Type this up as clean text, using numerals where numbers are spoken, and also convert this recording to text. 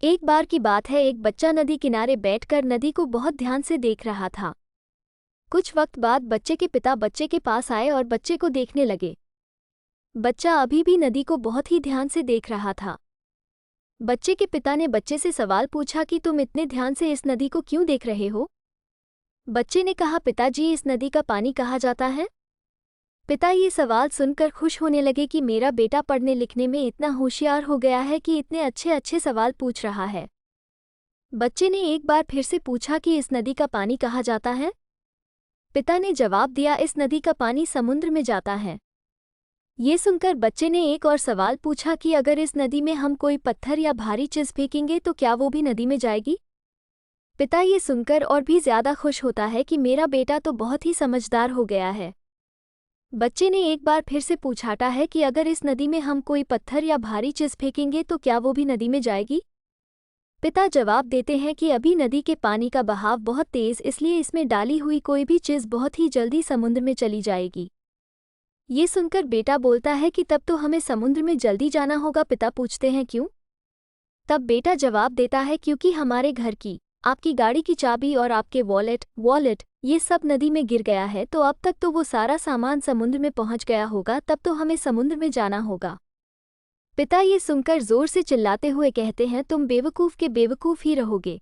एक बार की बात है, एक बच्चा नदी किनारे बैठकर नदी को बहुत ध्यान से देख रहा था। कुछ वक्त बाद बच्चे के पिता बच्चे के पास आए और बच्चे को देखने लगे। बच्चा अभी भी नदी को बहुत ही ध्यान से देख रहा था। बच्चे के पिता ने बच्चे से सवाल पूछा कि तुम इतने ध्यान से इस नदी को क्यों देख रहे हो? बच्चे ने कहा, पिताजी, इस नदी का पानी कहाँ जाता है? पिता ये सवाल सुनकर खुश होने लगे कि मेरा बेटा पढ़ने लिखने में इतना होशियार हो गया है कि इतने अच्छे अच्छे सवाल पूछ रहा है। बच्चे ने एक बार फिर से पूछा कि इस नदी का पानी कहाँ जाता है? पिता ने जवाब दिया, इस नदी का पानी समुद्र में जाता है। ये सुनकर बच्चे ने एक और सवाल पूछा कि अगर इस नदी में हम कोई पत्थर या भारी चीज फेंकेंगे तो क्या वो भी नदी में जाएगी? पिता ये सुनकर और भी ज्यादा खुश होता है कि मेरा बेटा तो बहुत ही समझदार हो गया है। बच्चे ने एक बार फिर से पूछाता है कि अगर इस नदी में हम कोई पत्थर या भारी चीज फेंकेंगे तो क्या वो भी नदी में जाएगी? पिता जवाब देते हैं कि अभी नदी के पानी का बहाव बहुत तेज, इसलिए इसमें डाली हुई कोई भी चीज बहुत ही जल्दी समुद्र में चली जाएगी। ये सुनकर बेटा बोलता है कि तब तो हमें समुद्र में जल्दी जाना होगा। पिता पूछते हैं, क्यों? तब बेटा जवाब देता है, क्योंकि हमारे घर की, आपकी गाड़ी की चाबी और आपके वॉलेट ये सब नदी में गिर गया है, तो अब तक तो वो सारा सामान समुद्र में पहुंच गया होगा, तब तो हमें समुद्र में जाना होगा। पिता ये सुनकर जोर से चिल्लाते हुए कहते हैं, तुम बेवकूफ़ के बेवकूफ़ ही रहोगे।